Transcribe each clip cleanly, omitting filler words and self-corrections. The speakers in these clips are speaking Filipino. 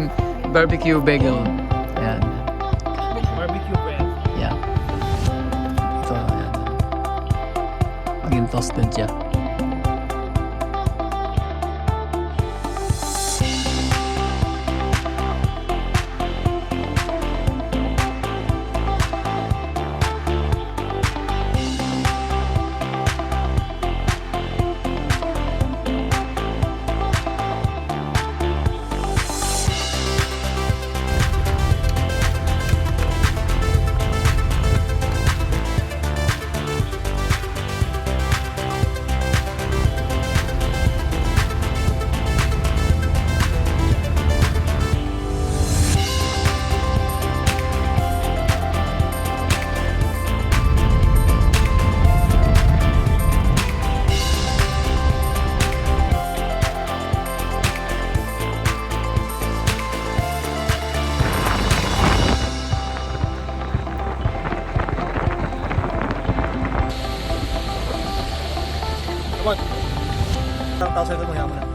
tayong barbecue bagel. Ayan. Barbecue bread. Yeah. Ito, ayan. Maging toasted siya. Come on. 1,000 ko mo na.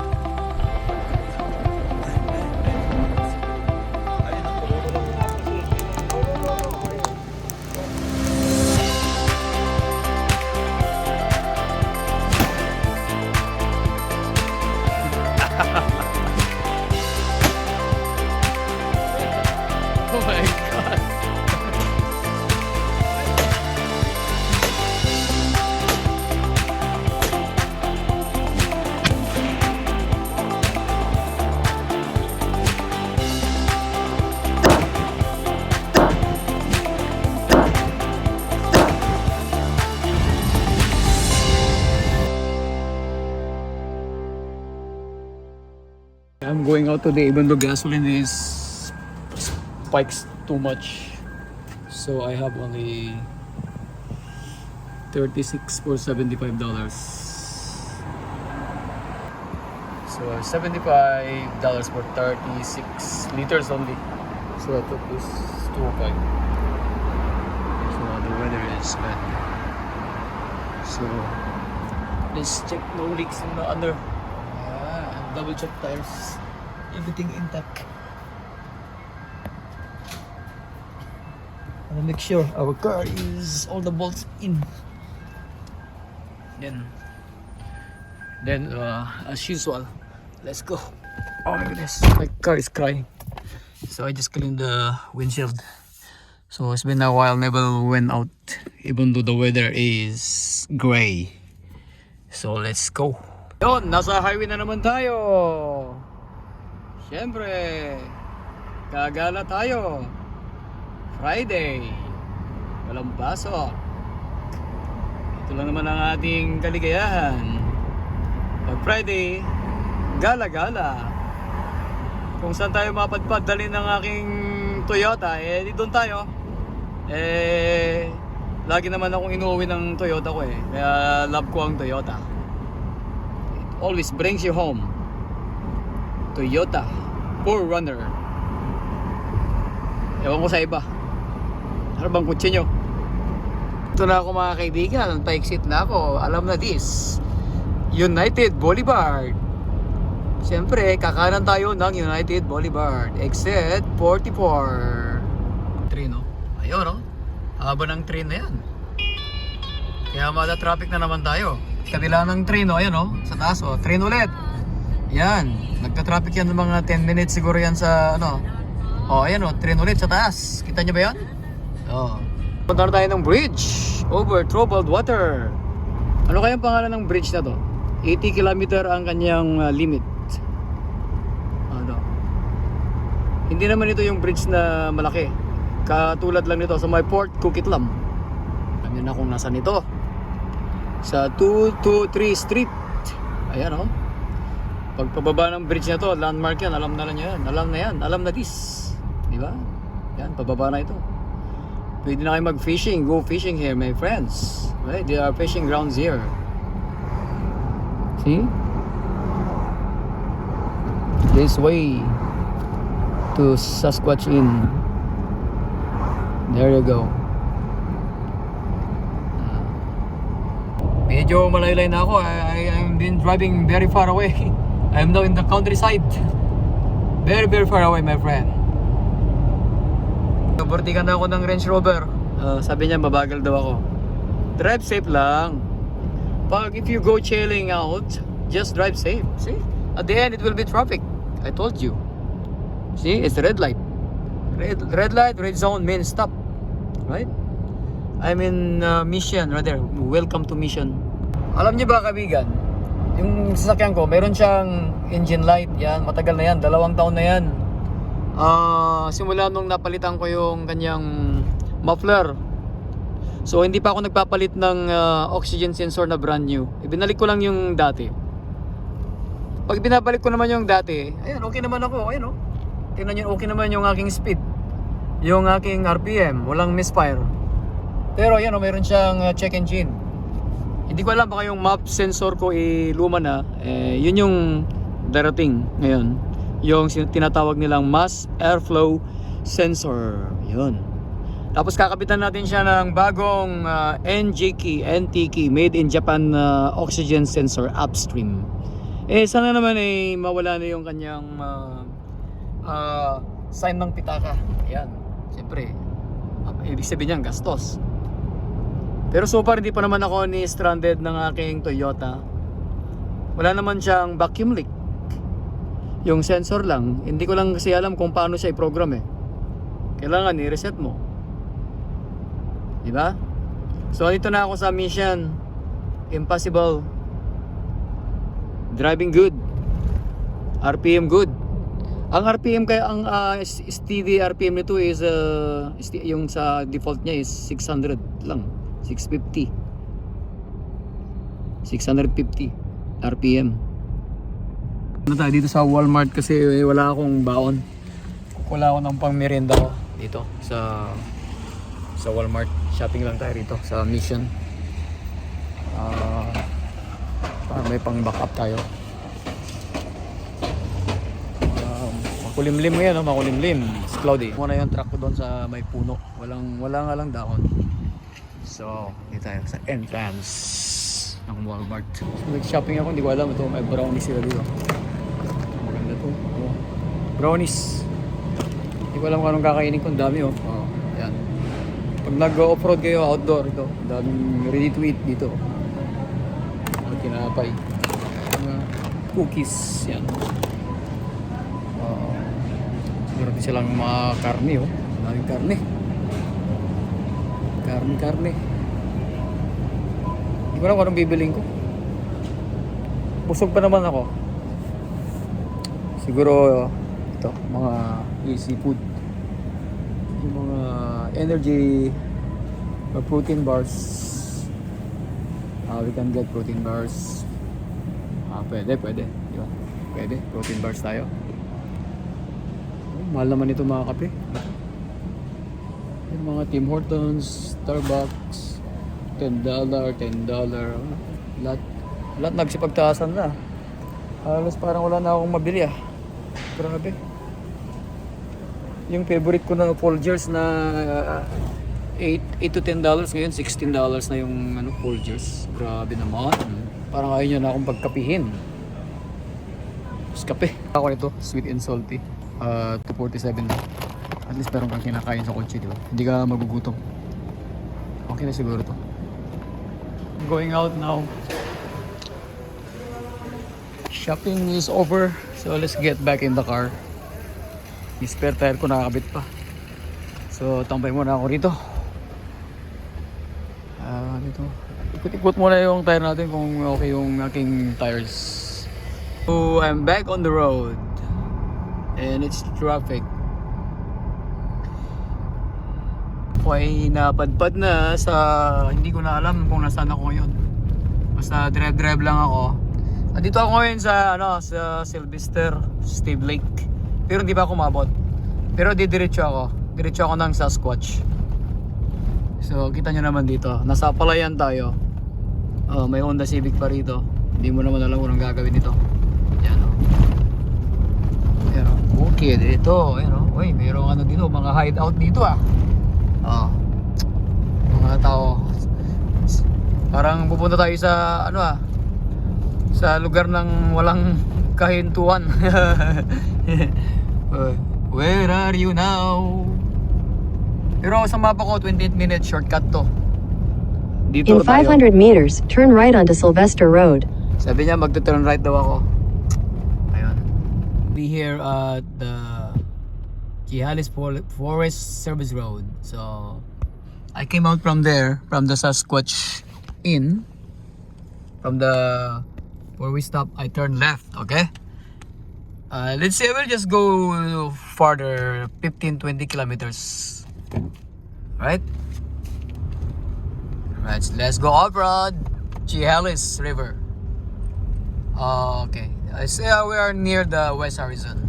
Oh my God. I'm going out today even though gasoline is spikes too much. So I have only 36 for $75. So $75 for 36 liters only. So I took this 205. So the weather is bad. So let's check no leaks in the under. And double check tires. Everything intact. And make sure our car is all the bolts in. Then as usual, let's go. Oh my goodness, my car is crying. So I just cleaned the windshield. So it's been a while, never went out even though the weather is gray. So let's go. Yun, nasa highway na naman tayo. Siyempre, gagala tayo. Friday, walang pasok. Ito lang naman ang ating kaligayahan. Pag Friday, gala-gala. Kung saan tayo mapadpad dalhin ng aking Toyota, di doon tayo. Lagi naman akong inuwi ng Toyota ko kaya love ko ang Toyota. It always brings you home. Toyota 4Runner. Ewan ko sa iba. Ano bang kutsi nyo? Ito na ako mga kaibigan. Pa-exit na ako. Alam na this. United Boulevard. Siyempre, kakanan tayo ng United Boulevard. Exit 44. Train, no? Ayun, no? Haba ng train na yan. Kaya mada-traffic na naman tayo. Kabila ng train, no? Ayun, no? Sa taas, oh. Train ulit. Yan. Nagka-traffic yan ng mga 10 minutes siguro yan sa, ano. Oh, ayan, no? Train ulit sa taas. Kita nyo ba yan? Oh. Punta na tayo ng bridge over troubled water. Ano kayang pangalan ng bridge na to? 80 km ang kanyang limit. Ano? Hindi naman ito yung bridge na malaki. Katulad lang nito sa may Port Coquitlam. Alam niyo na kung nasan ito. Sa 223 Street. Ayan, oh. Pagpababa ng bridge na to, landmark yan. Alam na yan. Alam na yan. Alam na this. Diba? Yan, pababa na ito. Pwede na kayo mag-fishing. Go fishing here, my friends. Right? There are fishing grounds here. See? This way to Saskatchewan. There you go. Medyo malaylay na ako. I'm been driving very far away. I'm now in the countryside. Very, very far away, my friend. Nabortikan na ako ng Range Rover. Sabi niya, babagal daw ako. Drive safe lang. If you go chilling out, just drive safe. See? At the end, it will be traffic. I told you. See? It's red light. Red light, red zone means stop. Right? I'm in Mission, rather. Welcome to Mission. Alam niyo ba, kaibigan? Yung sasakyan ko, meron siyang engine light. Yan, matagal na yan. 2 taon na yan. Simula nung napalitan ko yung kanyang muffler. So hindi pa ako nagpapalit ng oxygen sensor na brand new. Ibinalik ko lang yung dati. Pag binabalik ko naman yung dati, ayan, okay naman ako. Ayan, oh. Tingnan nyo, okay naman yung aking speed. Yung aking RPM, walang misfire. Pero ayan, oh, meron siyang check engine. Hindi ko alam, baka yung map sensor ko luma na. Yun yung darating ngayon. Yung tinatawag nilang mass airflow sensor. Yun. Tapos kakapitan natin siya ng bagong NT key, made in Japan oxygen sensor upstream. Sana naman mawala na yung kanyang sign ng pitaka. Ayan. Siyempre, ibig sabihin niyan, gastos. Pero so far hindi pa naman ako ni-stranded ng aking Toyota. Wala naman siyang vacuum leak. Yung sensor lang, hindi ko lang kasi alam kung paano siya i-program Kailangan i-reset mo. Diba? So dito na ako sa Mission. Impossible. Driving good. RPM good. Ang RPM kaya ang steady RPM nito is yung sa default niya is 600 lang. 650 RPM. Ano tayo dito sa Walmart kasi wala akong baon. Wala akong ng pang merienda ko dito sa Walmart. Shopping lang tayo rito sa Mission. Para may pang backup tayo. Makulimlim ngayon, makulimlim. It's cloudy. Muna yung truck ko doon sa may puno. Wala nga lang dahon. So, dito tayo sa entrance ng Walmart. So, nag-shopping ako, hindi ko alam. Ito, may brownies sila dito. Maganda to. Oh. Brownies. Hindi ko alam kung anong kakainin ko. Ang dami, oh. Yan. Pag nag-off-road kayo outdoor, ito. Ang daming ready to eat dito. Ang tinapay. Mga cookies. Yan. Meron din silang mga karne, oh. Ang daming karne. Karne. Hindi ko alam kung anong bibiling ko. Busog pa naman ako. Siguro ito, mga easy food. Yung mga energy protein bars. We can get protein bars. Pwede. Di ba? Pwede, protein bars tayo. Mahal naman ito mga kape. Yung mga Tim Hortons, Starbucks, $10. Lahat nagsipagtaasan na. Halos parang wala na akong mabili Grabe. Yung favorite ko na Folgers na $8 to $10 ngayon, $16 na yung Folgers. Grabe naman. Parang ayaw nyo na akong pagkapihin. Tapos kape. Ako nito, sweet and salty. 247 lang. At least meron kang kinakain sa kotse, di ba? Hindi ka magugutom. Okay na siguro to. I'm going out now. Shopping is over. So let's get back in the car. Yung spare tire ko nakakabit pa. So tambay muna ako rito. Dito. Ikot-ikot muna yung tire natin kung okay yung aking tires. So I'm back on the road. And it's traffic. Ako ay napadpad na sa hindi ko na alam kung nasaan ako ngayon. Basta drive lang ako. Nandito ako ngayon sa sa Sylvester Stave Lake. Pero hindi pa ako umabot. Pero diretso ako ng Sasquatch. So kita nyo naman dito, nasa Palayan tayo. May Honda Civic pa rito. Hindi mo naman alam kung anong gagawin dito. Yan okay dito. Uy, mayroong dito, mga hideout dito mga tao. Parang pupunta tayo sa sa lugar ng walang kahintuan. Where are you now? Pero sa mapa ko, 28 minutes shortcut to. Dito In 500 meters, turn right onto Sylvester Road. Sabi niya magto-turn right daw ako. Ayun. Be here at the Quijalis Forest Service Road. So I came out from there, from the Sasquatch Inn. From the where we stopped, I turned left, okay? Let's say we'll just go farther, 15-20 kilometers. Right? Right, let's go off-road. Quijalis River. Okay. I say we are near the West Horizon.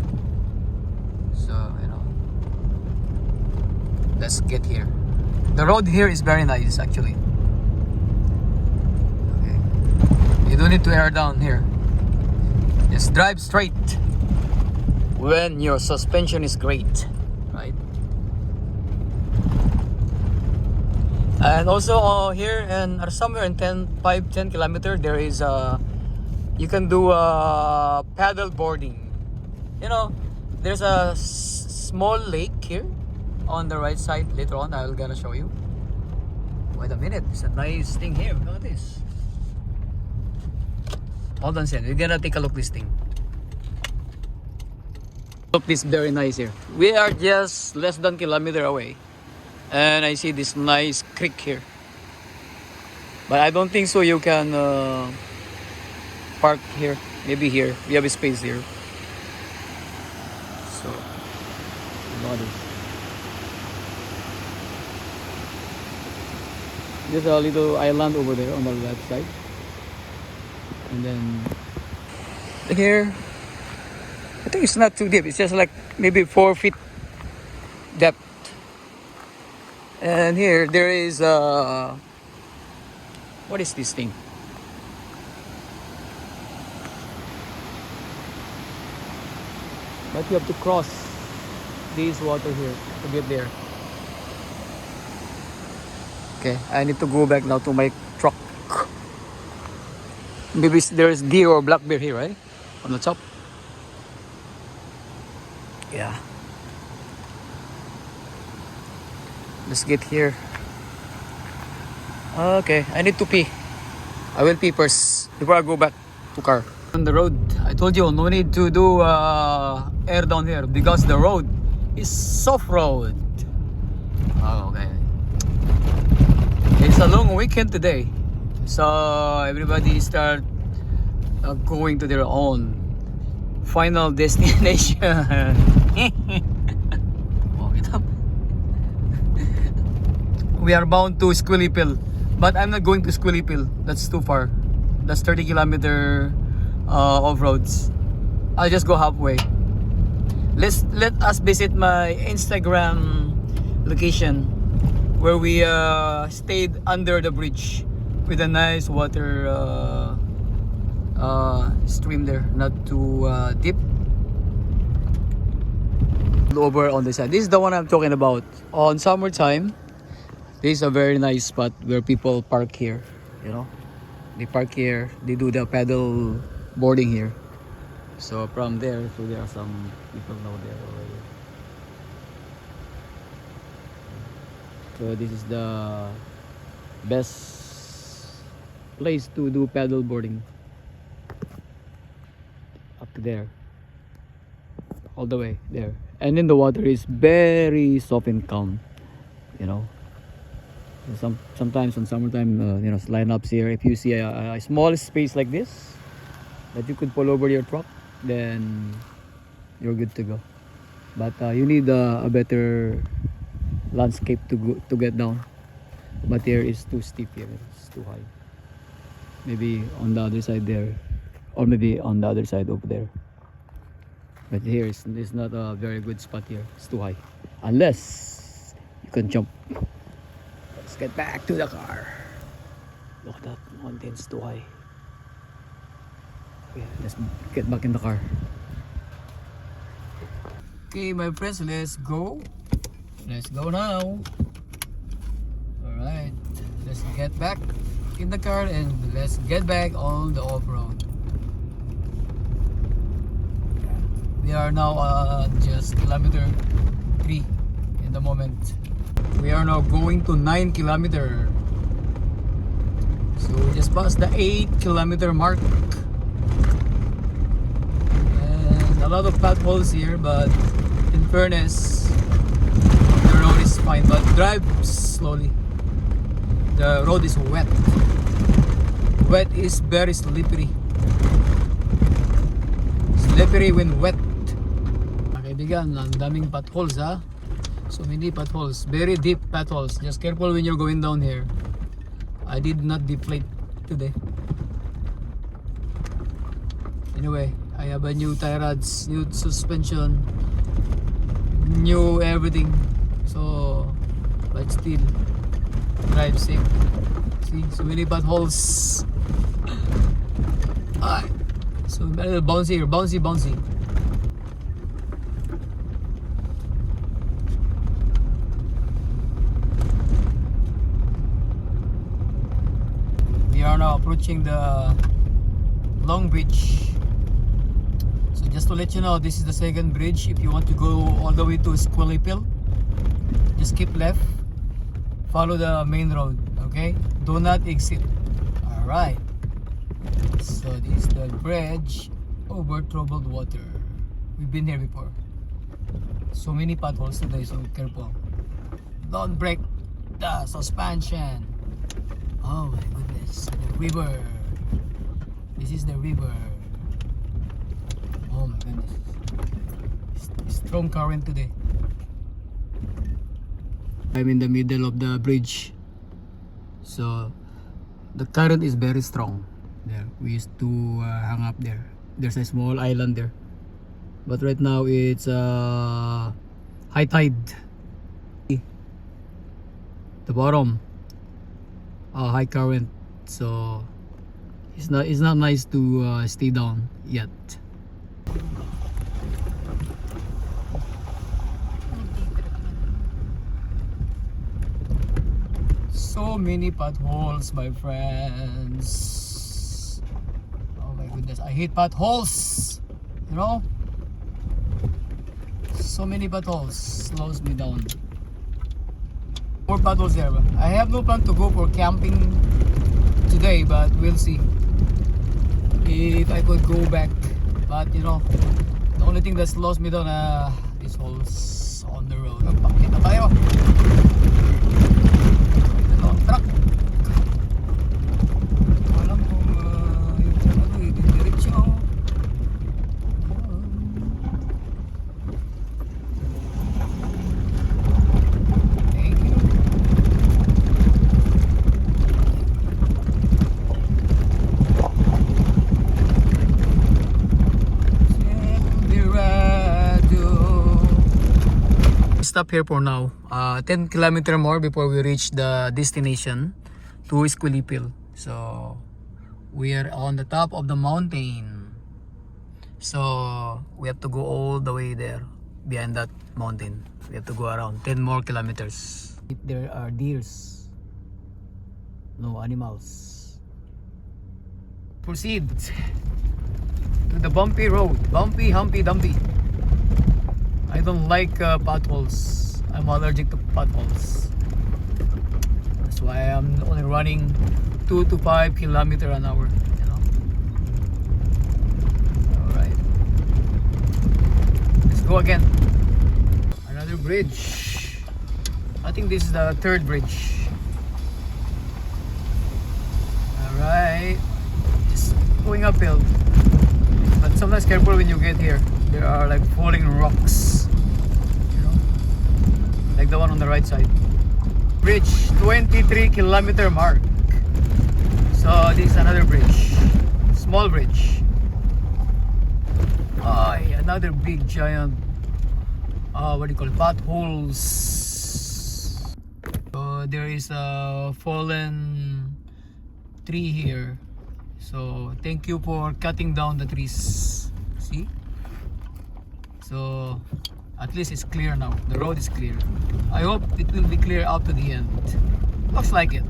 So, let's get here. The road here is very nice actually. Okay. You don't need to air down here. Just drive straight when your suspension is great, right? And also here and somewhere in 10 kilometer there is you can do paddle boarding. There's a small lake here on the right side. Later on I'm gonna show you. Wait a minute, it's a nice thing here. Look at this. Hold on a second, we're gonna take a look at this thing. Look, this very nice here. We are just less than kilometer away. And I see this nice creek here. But I don't think so you can park here. Maybe here. We have a space here. So, look at this. There's a little island over there on the left side. And then here, I think it's not too deep. It's just like maybe 4 feet depth. And here there is what is this thing? But you have to cross this water here to get there. Okay, I need to go back now to my truck. Maybe there's deer or black bear here, right? On the top. Yeah. Let's get here. Okay, I need to pee. I will pee first before I go back to car. On the road, I told you no need to do air down here because the road is soft road. Oh, okay. It's a long weekend today, so everybody start going to their own final destination. Oh, we are bound to Squilipil, but I'm not going to Squilipil. That's too far. That's 30 kilometer off roads. I'll just go halfway. Let us visit my Instagram location where we stayed under the bridge with a nice water stream there, not too deep. Over on the side. This is the one I'm talking about. On summertime, this is a very nice spot where people park here. They park here. They do the paddle boarding here. So from there, so there are some people now there already. So this is the best place to do paddle boarding. Up there, all the way there, and then the water is very soft and calm. Sometimes on summertime, lineups here. If you see a small space like this that you could pull over your truck, then you're good to go. But you need a better landscape to get down. But here is too steep here. It's too high. Maybe on the other side there, or maybe on the other side over there. But here is not a very good spot here. It's too high. Unless you can jump. Let's get back to the car. Look at that mountain, it's too high. Okay, let's get back in the car. Okay, my friends, let's go. Let's go now. Alright, let's get back in the car and let's get back on the off-road. We are now just kilometer 3 in the moment. We are now going to 9 kilometer. So we just passed the 8 kilometer mark. And a lot of potholes here, but in fairness, the road is fine. But drive slowly. The road is wet. Wet is very slippery. Slippery when wet. Kaibigan, ang daming potholes ha. So many potholes, very deep potholes. Just careful when you're going down here. I did not deflate today. Anyway, I have a new tie rods, new suspension, new everything. So, but still, drive safe. See, so many potholes. Ah, so a little bouncy here, bouncy. We are now approaching the Long Bridge. So just to let you know, this is the second bridge. If you want to go all the way to Esquilipil, just keep left, follow the main road, okay? Do not exit. Alright. So this is the bridge over troubled water. We've been here before. So many potholes today, so careful. Don't break the suspension. Oh my goodness, the river. This is the river. Oh my goodness. Strong current today. I'm in the middle of the bridge. So the current is very strong. There, we used to hang up there. There's a small island there. But right now it's high tide. The bottom. High current, so it's not nice to stay down yet. So many potholes, my friends. Oh my goodness, I hate potholes. You know, so many potholes slows me down. More potholes there. I have no plan to go for camping today, but we'll see if I could go back. But you know, the only thing that slows me down is holes on the road. Pakita tayo. Long truck. Alam kung yung diretso. Stop here for now. 10 kilometer more before we reach the destination to Esquilipil. So we are on the top of the mountain. So we have to go all the way there behind that mountain. We have to go around 10 more kilometers. There are deers, no animals. Proceed to the bumpy road. Bumpy, humpy, dumpy. I don't like potholes. I'm allergic to potholes. That's why I'm only running 2 to 5 kilometers an hour. You know. All right. Let's go again. Another bridge. I think this is the third bridge. All right. Just going uphill. But sometimes careful when you get here. There are like falling rocks, you know, like the one on the right side. Bridge, 23 kilometer mark. So this is another bridge, small bridge. Another big giant, what do you call it, potholes. So there is a fallen tree here. So thank you for cutting down the trees. See? So at least it's clear now. The road is clear. I hope it will be clear up to the end. Looks like it.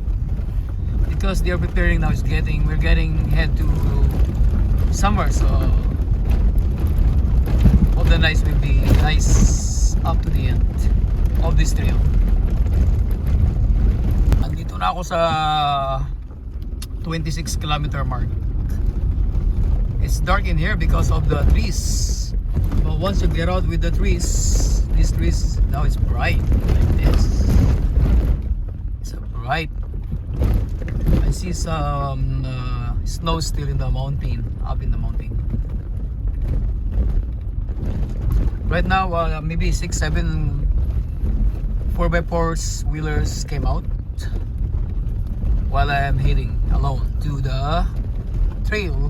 Because they are preparing now, we're getting head to summer, so of the nights will be nice up to the end of this trail. Andito na ako sa 26 kilometer mark. It's dark in here because of the trees, but once you get out with the trees, these trees, now it's bright like this. It's bright. I see some snow still in the mountain, up in the mountain. Right now, maybe 6-7 4x4s wheelers came out while I am heading alone to the trail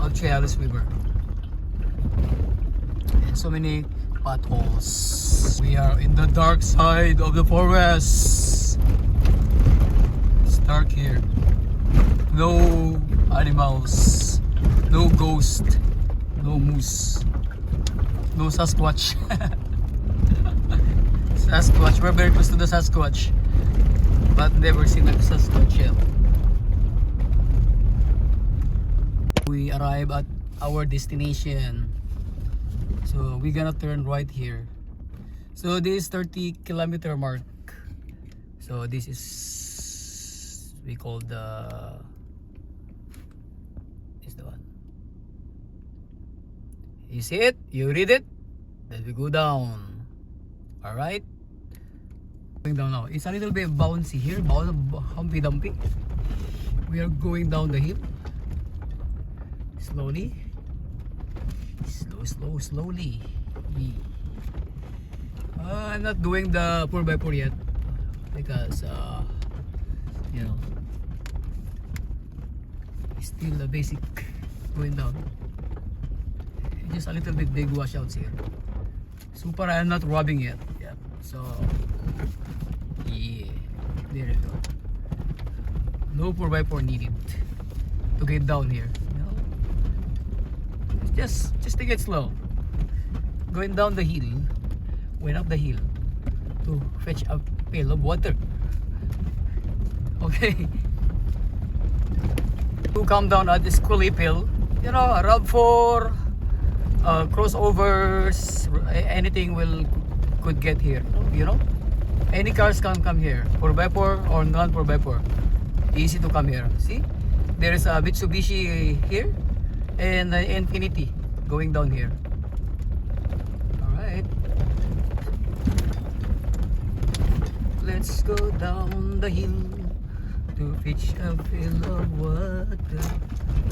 of Chehalis River. And so many potholes. We are in the dark side of the forest. It's dark here. No animals, no ghost, no moose, no Sasquatch. Sasquatch, we're very close to the Sasquatch, but never seen a Sasquatch yet. We arrive at our destination, so we're gonna turn right here. So this is 30-kilometer mark. So this is, we call the, is the one. You see it? You read it? Then we go down. Alright? Going down now. It's a little bit bouncy here. Humpy dumpy. We are going down the hill. Slowly. Slowly. I'm not doing the 4x4 yet. Because, you know, it's still the basic going down. Just a little bit big washouts here. Super, I'm not rubbing yet. Yeah. So, yeah, there you go. No 4x4 needed to get down here. You know? Just take it slow. Going down the hill, went up the hill to fetch a pail of water. Okay. To come down at this Kulip Hill, you know, RAV4, crossovers, anything could get here. You know, any cars can come here, 4x4 or non 4x4. Easy to come here. See, there is a Mitsubishi here and an Infinity going down here. All right, let's go down the hill to fetch a fill of water.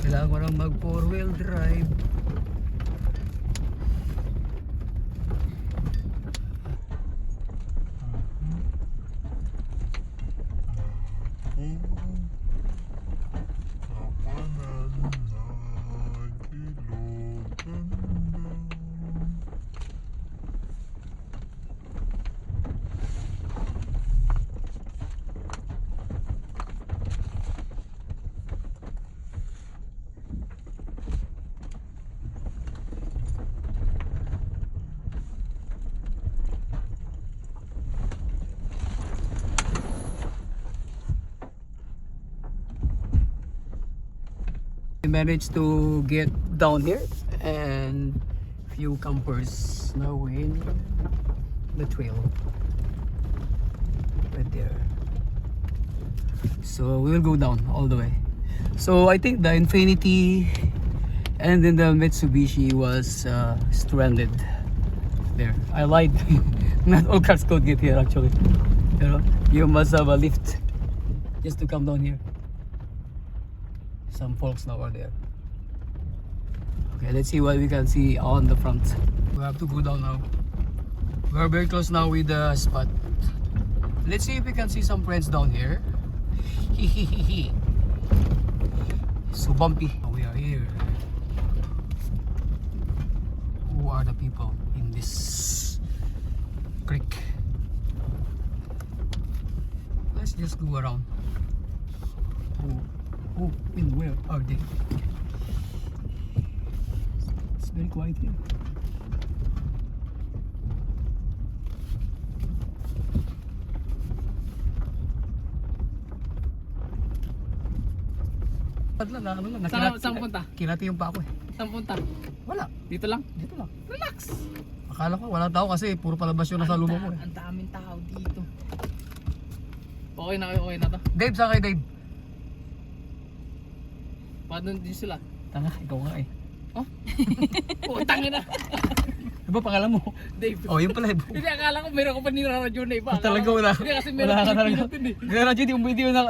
Kailangan ko nang mag 4-wheel drive. We managed to get down here and few campers now in the trail right there. So we will go down all the way. So I think the Infinity and then the Mitsubishi was stranded there. I lied. Not all cars could get here actually. You know, you must have a lift just to come down here. Some folks now are there. Okay, let's see what we can see on the front. We have to go down now. We are very close now with the spot. Let's see if we can see some friends down here. So bumpy. We are here. Who are the people in this creek? Let's just go around. Oh, and where are they? It's very quiet here. Padla na ano lang. Saan punta? Kinati yung pa ako eh. Saan punta? Wala. Dito lang? Dito lang. Relax! Akala ko wala tao kasi puro palabas yung nasa lubong ko eh. Ang daming tao dito. Okay na to. Dave, saan kayo Dave? Paano din sila? Tanga, ikaw nga eh. Oh, tangin na. Ano ba pangalan mo? Dave. Oh, yun pala eh. Hindi, akala ko meron ko pa niraradyo na iba. Talaga wala. Hindi, kasi meron Wala ka ko talaga. pinutun eh. Hindi na dyan, yung video na.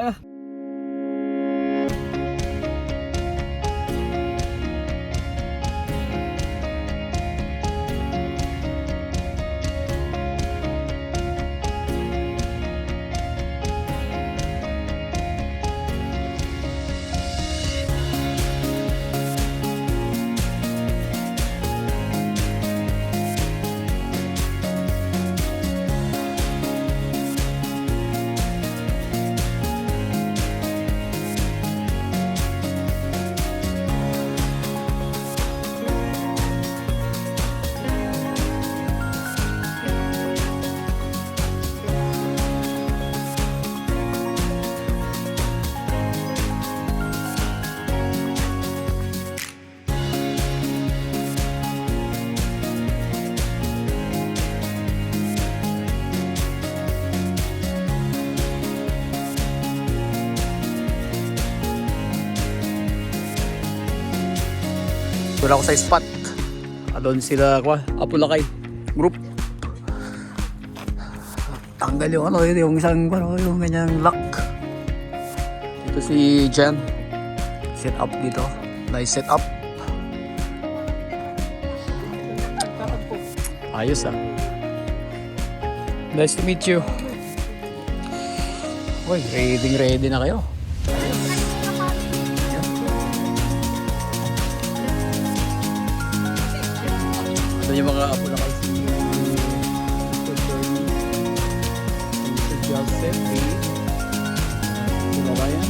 Doon ako sa spot. Doon sila, Apulakay group. Tanggal yung ano, yung isang yung ganyang lock. Ito si Jen. Set up dito. Nice set up. Ayos ah. Nice to meet you. Uy, ready na kayo. Ito yung mga apo na kasi Mr. Bernie, Mr. Joseph, sila Ryan.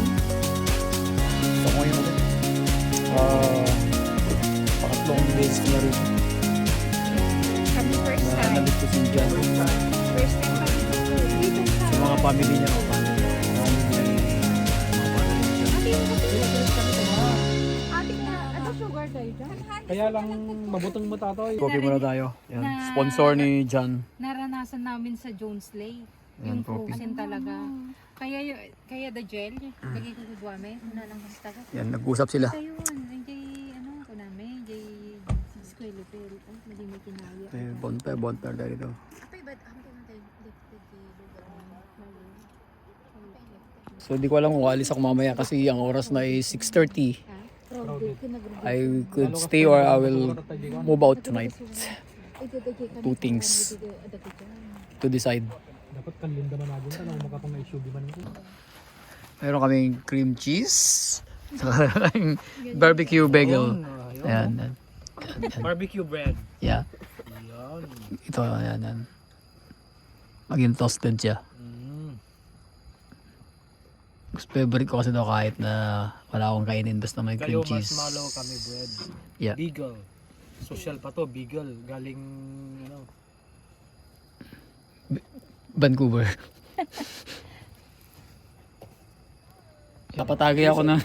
Ito ko yung pangatlong days ko na rin. Kami first time. Nalit ko si Jan. First time kami dito sa... Sa mga family niya. Ating na, ano sugar tayo dyan? Kaya lang mabutong mata to. Coffee muna tayo. Yan. Na- Sponsor ni Jan. Naranasan namin sa Jones Lake. Yan, Yung coffee. frozen talaga. Kaya the gel, lagi ko kagwame, una lang kasi taga. Yan, nag-usap sila. Sa yun, ano ko namin, square pero mali may kinaya. Bonfire tayo dito. Apay ba't ang tayo So di ko alam kung alis ako mamaya kasi ang oras na ay 6:30. I could stay or I will move out tonight. Two things to decide. Dapat kanlin naman natin ito. Nang makapang-issue di ba nito? Meron kaming cream cheese. Saka kaming barbecue bagel. Ayan. Barbecue bread. Yeah. Ito, ayan. Maging toasted siya. Mas favorite ko kasi daw kahit na wala akong kainin basta may cream Kayo cheese. marshmallow kami bread. Yeah. Beagle. Social pa to, Beagle. Galing, ano. Vancouver. Papatagay ako ng...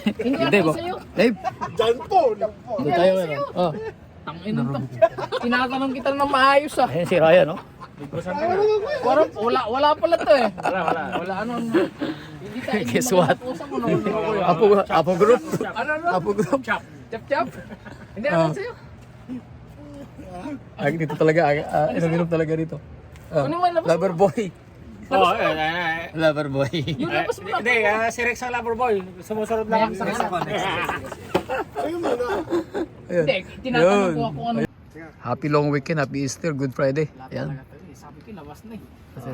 Dave, oh. Dave! Doon tayo ngayon. Oh. Tangin na to. Tinatanong kita ng maayos ah. Ayan si Ryan, oh. Wala pala to eh. Wala ano. Hindi tayo. Guess what? Apo group. Apo group. Chap. Hindi ano sa'yo. Ay, dito talaga. Inom talaga dito. Ano mo, labas mo? Lover boy. Oo, Lover boy. Yung labas mo na. Hindi, si Rex ang lover boy. Sumusunod lang kami sa kanya. Ayun. Hindi, tinatanong ko Yun. kung ano. Happy long weekend, happy Easter, Good Friday. Ayan. Sabi ko, labas na eh. Kasi,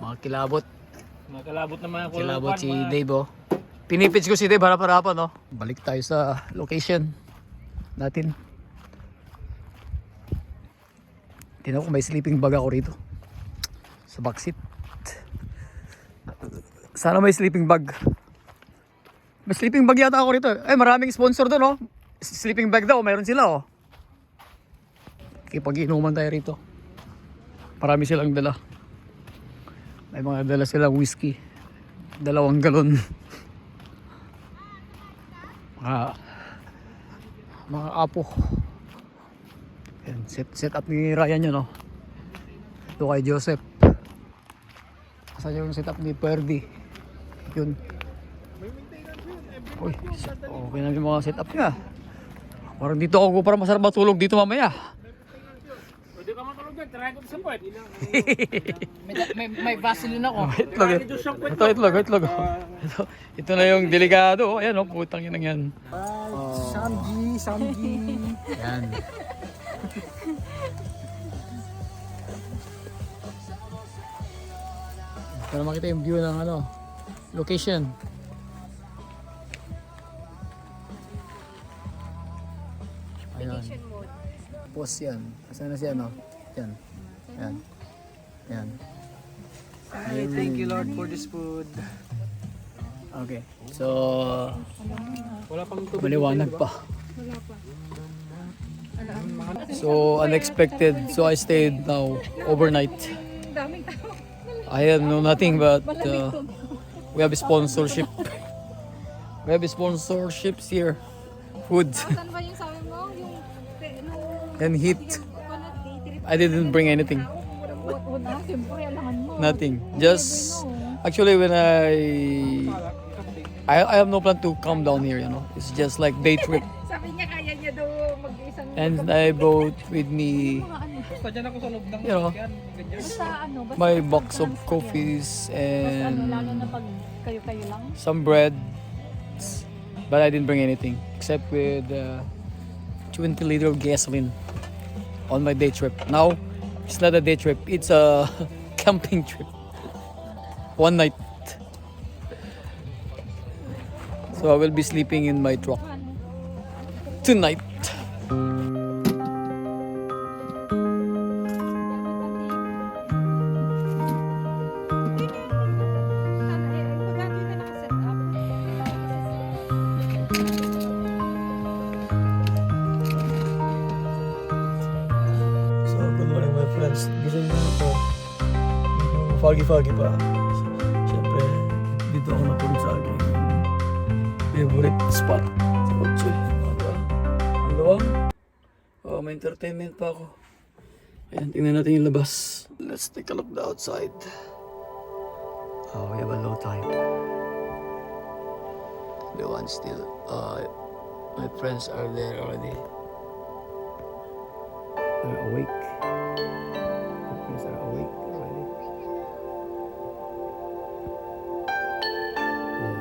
mga kilabot. Makalabot naman ako. Kilabot si Dave, oh. Pinipits ko si Dave, harap-harapan, no? Balik tayo sa location natin. Tingnan ko, may sleeping bag ako rito. Sa backseat. Sana may sleeping bag. May sleeping bag yata ako rito. Eh, maraming sponsor doon, oh. Sleeping bag daw, mayroon sila, oh. Kipag-inuman tayo rito. Marami silang dala. May mga dala silang whiskey. 2 galon. mga apo. Yan, set up ni Ryan yun, no? Ito kay Joseph. Saan yung set up ni Perdi? Yun. Uy, okay na yung mga set up niya. Parang dito ako para masarap matulog dito mamaya. Pwede ka matulog dyan, try ko sa puwet. May vaseline ako. Itlog eh. Ito itlog. Ito na yung delikado. Ayan, oh, putang yun yan. Samji. Yan. Para makita yung view ng location. Ayan. Post yan. Asan na siya, no? Yan. Yan. Yan. Thank you Lord for this food. Okay. So, Wala pang tubig. maliwanag pa. So, unexpected. So, I stayed now overnight. I have nothing but we have a sponsorship. We have sponsorships here. Food Saan ba yung sabi mo? Yung and heat. I didn't bring anything. Wala, siyempre, alangan mo. Nothing. Just actually when I have no plan to come down here, you know. It's just like day trip. Sabi niya kaya niya daw mag-isang And I brought with me, Basta dyan ako sa loob ng you know, basta basta my box of coffees lalo and na pag kayo-kayo lang. some bread. But I didn't bring anything except with 20 liter of gasoline on my day trip. Now, it's not a day trip. It's a camping trip. One night. So I will be sleeping in my truck tonight. So, good morning my friends. Gising na ako. Foggy-foggy pa. Siyempre, dito ako natulog sa akin. Favorite spot sa kotse. Ang luwang. Oh, may entertainment pa ako. Ayan, tingnan natin yung labas. Let's take a look the outside. Oh, we have a low tide. The one still. My friends are there already. They're awake. My friends are awake already. Yeah.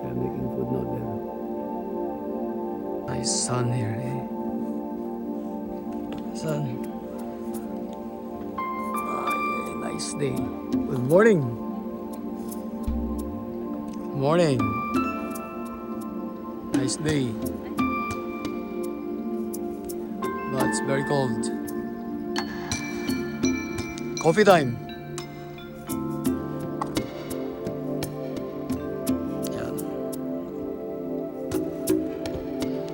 They're making food now there. Nice sun here, eh? Sun. Yeah, nice day. Good morning. Morning. Nice day. But it's very cold. Coffee time. Yeah.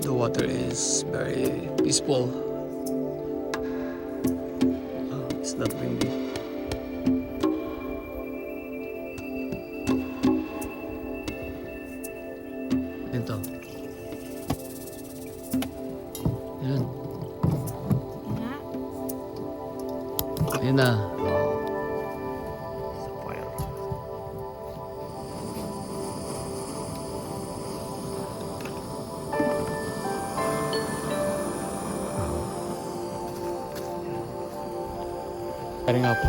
The water is very peaceful. It's not windy. Ito. Yan. Ayan na. Sa fire. Paring up.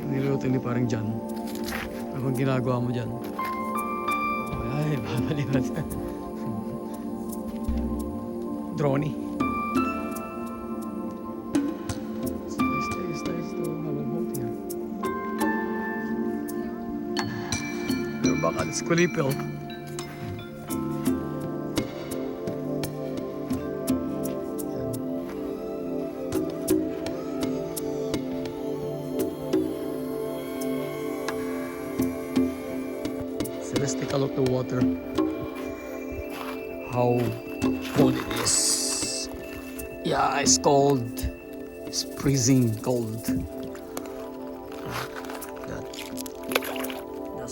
Niluto ni parang dyan. Anong ginagawa mo dyan? Ay, babalibat. Drone. It's nice to have a boat here. We're back at Skulipil. So let's take a look at the water. How cold it is. Yeah, it's cold. It's freezing cold.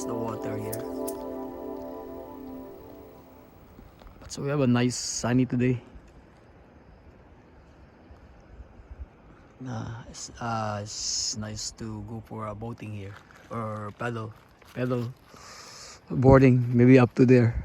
That's the water here. So we have a nice sunny today. It's nice to go for a boating here or paddle boarding, maybe up to there.